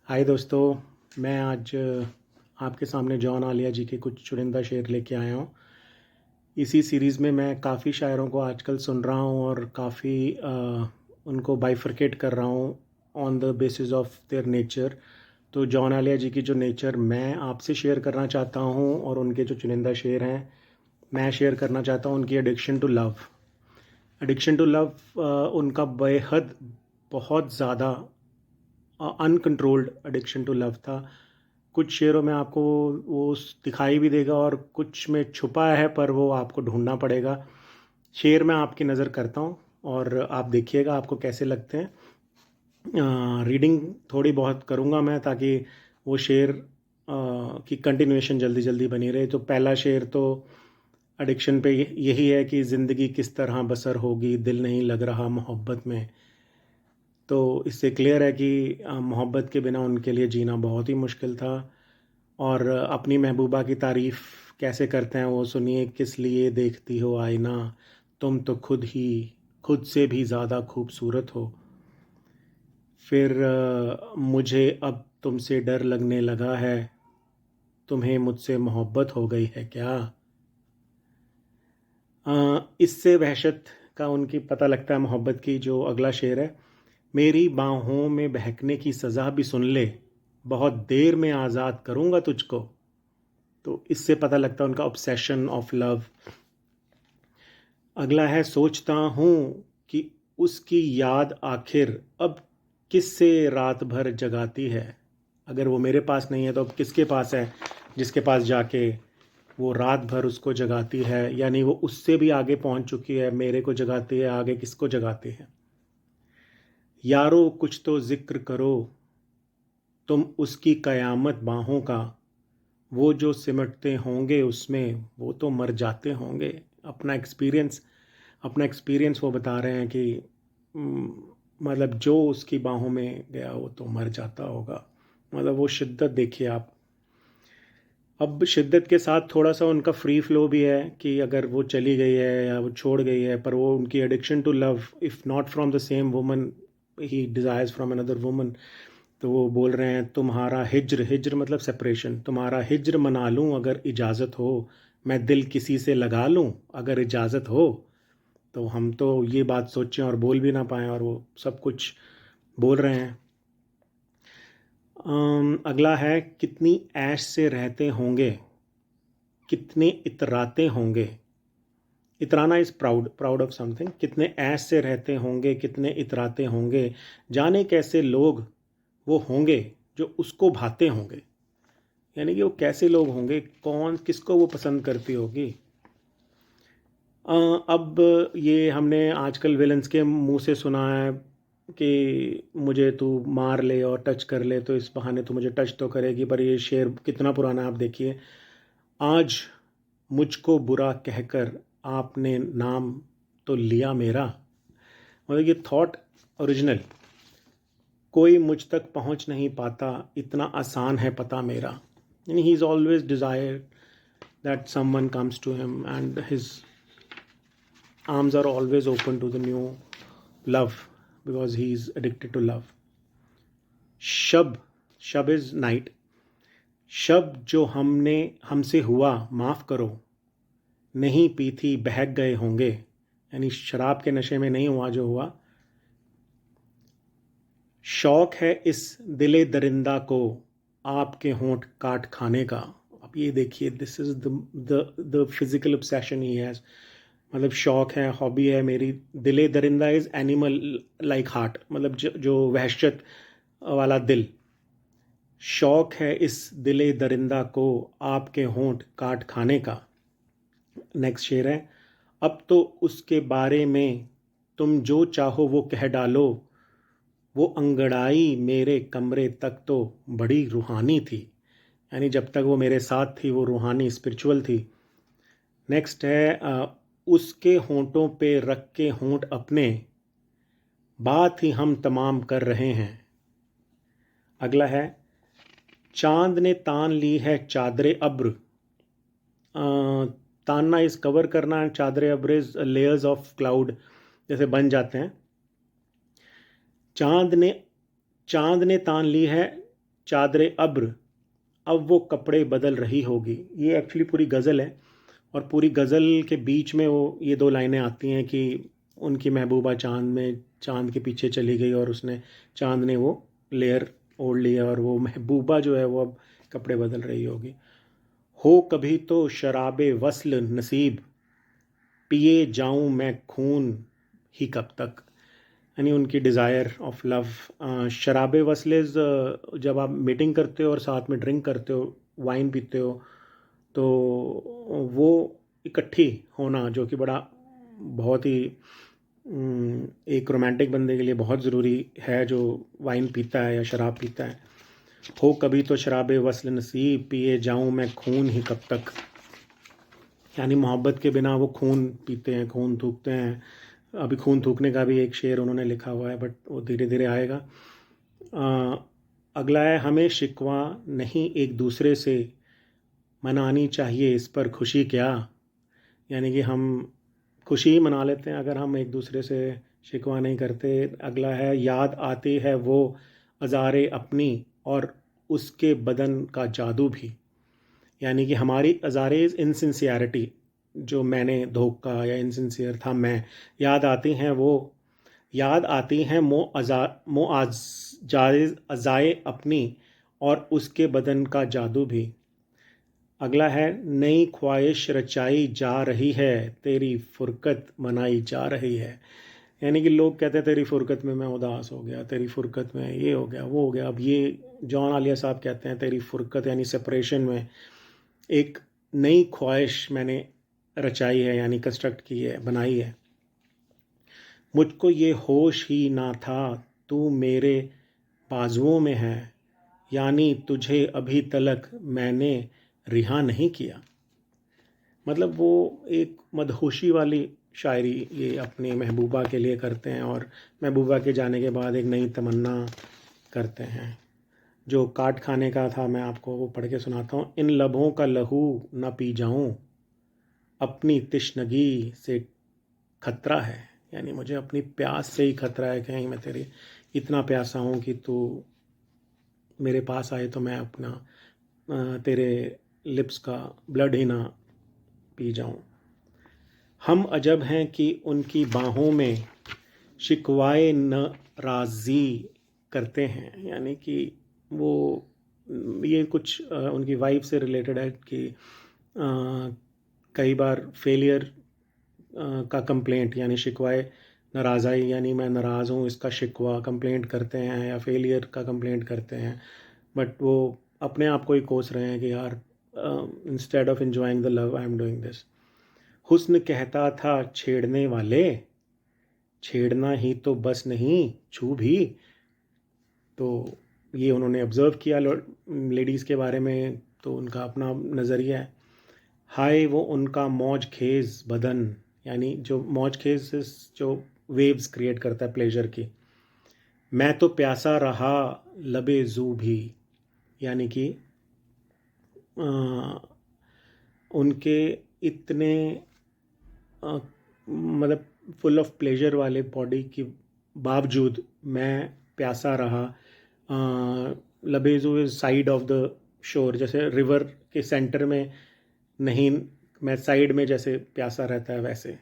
हाय दोस्तों, मैं आज आपके सामने जॉन आलिया जी के कुछ चुनिंदा शेर लेके आया हूँ। इसी सीरीज़ में मैं काफ़ी शायरों को आजकल सुन रहा हूँ और काफ़ी उनको बाइफरकेट कर रहा हूँ on the basis of their nature. तो जॉन आलिया जी की जो नेचर मैं आपसे शेयर करना चाहता हूँ और उनके जो चुनिंदा शेर हैं मैं शेयर करना चाहता हूँ उनकी addiction to love. Addiction to love उनका बेहद बहुत ज़्यादा अनकंट्रोल्ड एडिक्शन टू लव था। कुछ शेरों में आपको वो दिखाई भी देगा और कुछ में छुपा है, पर वो आपको ढूंढना पड़ेगा। शेर मैं आपकी नज़र करता हूँ और आप देखिएगा आपको कैसे लगते हैं। रीडिंग थोड़ी बहुत करूँगा मैं ताकि वो शेर की कंटिन्यूएशन जल्दी जल्दी बनी रहे। तो पहला शेर तो एडिक्शन पे यही है कि ज़िंदगी किस तरह बसर होगी, दिल नहीं लग रहा मोहब्बत में। तो इससे क्लियर है कि मोहब्बत के बिना उनके लिए जीना बहुत ही मुश्किल था। और अपनी महबूबा की तारीफ़ कैसे करते हैं वो सुनिए। किस लिए देखती हो आईना, तुम तो खुद से भी ज़्यादा खूबसूरत हो। फिर मुझे अब तुमसे डर लगने लगा है, तुम्हें मुझसे मोहब्बत हो गई है क्या। इससे वहशत का उनकी पता लगता है मोहब्बत की। जो अगला शेर है, मेरी बाहों में बहकने की सज़ा भी सुन ले, बहुत देर में आज़ाद करूँगा तुझको। तो इससे पता लगता है उनका ऑब्सेशन ऑफ लव। अगला है, सोचता हूँ कि उसकी याद आखिर अब किससे रात भर जगाती है। अगर वो मेरे पास नहीं है तो अब किसके पास है जिसके पास जाके वो रात भर उसको जगाती है। यानी वो उससे भी आगे पहुंच चुकी है, मेरे को जगाती है, आगे किसको जगाती है। यारो कुछ तो जिक्र करो, तुम उसकी कयामत बाहों का, वो जो सिमटते होंगे उसमें वो तो मर जाते होंगे। अपना एक्सपीरियंस वो बता रहे हैं कि मतलब जो उसकी बाहों में गया वो तो मर जाता होगा। मतलब वो शिद्दत देखिए आप। अब शिद्दत के साथ थोड़ा सा उनका फ्री फ्लो भी है कि अगर वो चली गई है या वो छोड़ गई है, पर वो उनकी addiction to love, if not from the same woman, he desires from another woman. तो वो बोल रहे हैं, तुम्हारा हिज्र, हिज्र मतलब सेपरेशन, तुम्हारा हिज्र मना लूँ अगर इजाज़त हो, मैं दिल किसी से लगा लूँ अगर इजाज़त हो। तो हम तो ये बात सोचें और बोल भी ना पाएँ और वो सब कुछ बोल रहे हैं। अगला है, कितनी ऐश से रहते होंगे, कितने इतराते होंगे। इतराना इज़ प्राउड ऑफ समथिंग। कितने ऐश से रहते होंगे, कितने इतराते होंगे, जाने कैसे लोग वो होंगे जो उसको भाते होंगे। यानी कि वो कैसे लोग होंगे, कौन किसको वो पसंद करती होगी। अब ये हमने आजकल विलन्स के मुंह से सुना है कि मुझे तू मार ले और टच कर ले तो इस बहाने तू मुझे टच तो करेगी। पर ये शेर कितना पुराना है आप देखिए। आज मुझको बुरा कहकर आपने नाम तो लिया मेरा। मतलब ये थॉट ओरिजिनल, कोई मुझ तक पहुंच नहीं पाता, इतना आसान है पता मेरा। यानी he is always desire that someone comes to him and his arms are always open to the new love because he is addicted to love. शब, शब इज नाइट। शब जो हमने हमसे हुआ माफ़ करो, नहीं पी थी बहक गए होंगे। यानी शराब के नशे में नहीं हुआ जो हुआ। शौक है इस दिले दरिंदा को, आपके होंठ काट खाने का। अब ये देखिए, this is the physical obsession he has. मतलब शौक है, हॉबी है मेरी। दिले दरिंदा इज़ एनिमल लाइक हार्ट, मतलब जो वहशत वाला दिल। शौक है इस दिले दरिंदा को, आपके होंठ काट खाने का। नेक्स्ट शेर है, अब तो उसके बारे में तुम जो चाहो वो कह डालो, वो अंगड़ाई मेरे कमरे तक तो बड़ी रूहानी थी। यानी जब तक वो मेरे साथ थी वो रूहानी स्पिरिचुअल थी। नेक्स्ट है, उसके होंठों पे रख के होंठ अपने, बात ही हम तमाम कर रहे हैं। अगला है, चांद ने तान ली है चादरे अब्र। तानना इस कवर करना, चादरे अब्र इज लेयर्स ऑफ क्लाउड जैसे बन जाते हैं। चांद ने तान ली है चादरे अब्र अब वो कपड़े बदल रही होगी। ये एक्चुअली पूरी गज़ल है, और पूरी गज़ल के बीच में वो ये दो लाइनें आती हैं कि उनकी महबूबा चाँद के पीछे चली गई और उसने चाँद ने वो लेयर ओढ़ लिया, और वो महबूबा जो है वो अब कपड़े बदल रही होगी। हो कभी तो शराबे वस्ल नसीब, पिए जाऊं मैं खून ही कब तक। यानी उनकी डिज़ायर ऑफ लव। शराबे वस्लेज, जब आप मीटिंग करते हो और साथ में ड्रिंक करते हो, वाइन पीते हो, तो वो इकट्ठी होना जो कि बड़ा बहुत ही एक रोमांटिक बंदे के लिए बहुत ज़रूरी है जो वाइन पीता है या शराब पीता है। हो कभी तो शराबे वस्ल नसीब, पिए जाऊं मैं खून ही कब तक। यानी मोहब्बत के बिना वो खून पीते हैं, खून थूकते हैं। अभी खून थूकने का भी एक शेर उन्होंने लिखा हुआ है, बट वो धीरे धीरे आएगा। अगला है, हमें शिकवा नहीं एक दूसरे से, मनानी चाहिए इस पर खुशी क्या। यानी कि हम खुशी ही मना लेते हैं अगर हम एक दूसरे से शिकवा नहीं करते। अगला है, याद आती है वो अज़ारे अपनी और उसके बदन का जादू भी। यानी कि हमारी अज़ारे इनसिंसियरिटी, जो मैंने धोखा या इनसिंसियर था मैं, याद आती हैं वो, याद आती हैं मो अज़ाए अपनी और उसके बदन का जादू भी। अगला है, नई ख्वाहिश रचाई जा रही है, तेरी फुरकत मनाई जा रही है। यानी कि लोग कहते हैं तेरी फुरकत में मैं उदास हो गया, तेरी फुरकत में ये हो गया वो हो गया। अब ये जॉन आलिया साहब कहते हैं तेरी फुरकत यानी सेपरेशन में एक नई ख्वाहिश मैंने रचाई है, यानी कंस्ट्रक्ट की है, बनाई है। मुझको ये होश ही ना था तू मेरे बाजुओं में है, यानी तुझे अभी तलक मैंने रिहा नहीं किया। मतलब वो एक मदहोशी वाली शायरी ये अपनी महबूबा के लिए करते हैं, और महबूबा के जाने के बाद एक नई तमन्ना करते हैं। जो काट खाने का था, मैं आपको वो पढ़ के सुनाता हूँ। इन लबों का लहू न पी जाऊँ, अपनी तिश्नगी से खतरा है। यानी मुझे अपनी प्यास से ही खतरा है, कहीं मैं तेरी इतना प्यासा हूँ कि तू मेरे पास आए तो मैं अपना तेरे लिप्स का ब्लड ही ना पी जाऊँ। हम अजब हैं कि उनकी बाहों में शिकवाए न राज़ी करते हैं। यानी कि वो ये कुछ उनकी वाइफ से रिलेटेड है कि कई बार फेलियर का कंप्लेंट, यानी शिकवाए नाराज़ाई, यानी मैं नाराज़ हूँ, इसका शिकवा कंप्लेंट करते हैं या फेलियर का कंप्लेंट करते हैं। बट वो अपने आप को ही कोस रहे हैं कि यार, instead of enjoying the love I am doing this. हुस्न कहता था छेड़ने वाले, छेड़ना ही तो बस नहीं छू भी। तो ये उन्होंने ऑब्ज़र्व किया लेडीज़ के बारे में, तो उनका अपना नज़रिया है। हाय वो उनका मौज खेज बदन, यानी जो मौज खेज जो वेव्स क्रिएट करता है प्लेजर की। मैं तो प्यासा रहा लबे जू भी, यानी कि उनके इतने मतलब फुल ऑफ प्लेजर वाले बॉडी के बावजूद मैं प्यासा रहा। लबेजू is side of the shore, जैसे रिवर के सेंटर में नहीं, मैं साइड में जैसे प्यासा रहता है वैसे।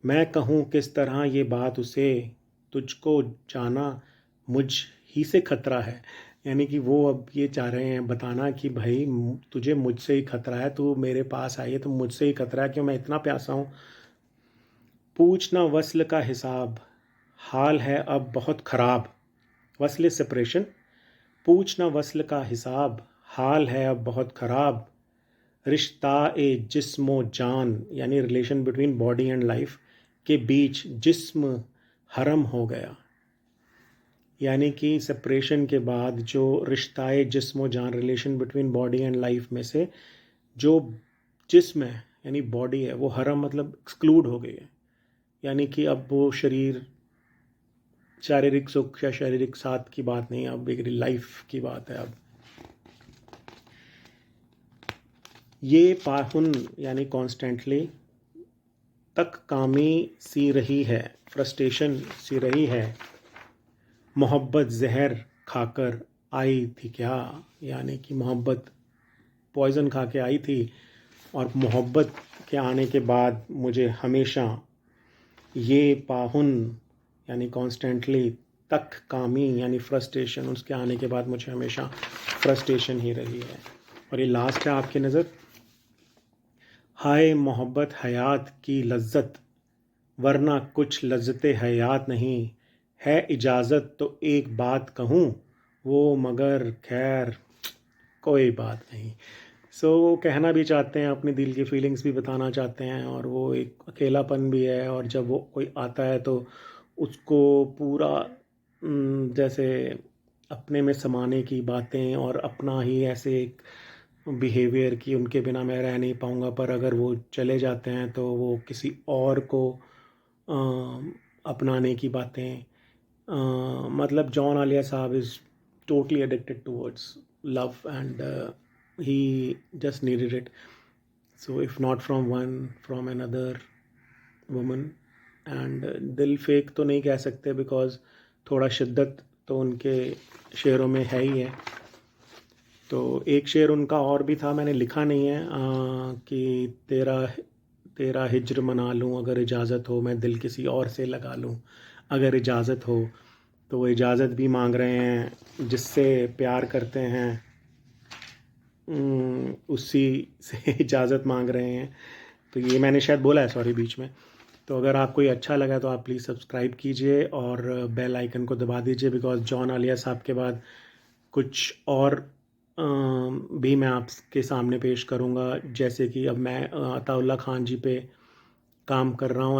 मैं कहूँ किस तरह ये बात उसे, तुझको जाना मुझ ही से खतरा है। यानी कि वो अब ये चाह रहे हैं बताना कि भाई तुझे मुझसे ही खतरा है, तू मेरे पास आई है तो मुझसे ही खतरा है, क्यों मैं इतना प्यासा हूँ। पूछना वस्ल का हिसाब, हाल है अब बहुत ख़राब। वस्ल सेपरेशन। पूछना वस्ल का हिसाब, हाल है अब बहुत ख़राब। रिश्ता ए जिस्मो जान, यानी relation between body and life के बीच जिस्म हरम हो गया। यानी कि सेपरेशन के बाद जो रिश्ता ए जिस्मो जान, relation between body and life में से जो जिस्म है यानी बॉडी है, वो हरम मतलब एक्सक्लूड हो गई है। यानी कि अब वो शरीर, शारीरिक सुख या शारीरिक साथ की बात नहीं, अब एक लाइफ की बात है। अब ये पाहुन यानी कॉन्स्टेंटली तक कामी सी रही है, फ्रस्ट्रेशन सी रही है। मोहब्बत जहर खाकर आई थी क्या, यानी कि मोहब्बत पॉइज़न खा के आई थी, और मोहब्बत के आने के बाद मुझे हमेशा ये पाहुन यानी कॉन्स्टेंटली तक कामी यानी फ्रस्ट्रेशन, उसके आने के बाद मुझे हमेशा फ्रस्ट्रेशन ही रही है। और ये लास्ट है आपकी नज़र। हाय मोहब्बत हयात की लज्जत, वरना कुछ लज्जत हयात नहीं है, इजाज़त तो एक बात कहूँ वो, मगर खैर कोई बात नहीं। वो कहना भी चाहते हैं, अपने दिल की फीलिंग्स भी बताना चाहते हैं, और वो एक अकेलापन भी है, और जब वो कोई आता है तो उसको पूरा जैसे अपने में समाने की बातें, और अपना ही ऐसे एक बिहेवियर कि उनके बिना मैं रह नहीं पाऊँगा, पर अगर वो चले जाते हैं तो वो किसी और को अपनाने की बातें। मतलब जॉन आलिया साहब is totally addicted towards love, and he just needed it. So if not from one, from another woman. And दिल फेक तो नहीं कह सकते, बिकॉज थोड़ा शिद्दत तो उनके शेरों में है ही है। तो एक शेर उनका और भी था, मैंने लिखा नहीं है, कि तेरा हिज्र मना लूँ, अगर इजाज़त हो मैं दिल किसी और से लगा लूँ, अगर इजाज़त हो। तो वो इजाज़त भी मांग रहे हैं, जिससे प्यार करते हैं उसी से इजाज़त मांग रहे हैं। तो ये मैंने शायद बोला है, सॉरी, बीच में। तो अगर आपको ये अच्छा लगा तो आप प्लीज़ सब्सक्राइब कीजिए और बेल आइकन को दबा दीजिए, बिकॉज़ जॉन आलिया साहब के बाद कुछ और भी मैं आपके सामने पेश करूँगा। जैसे कि अब मैं अताउल्ला खान जी पे काम कर रहा हूँ।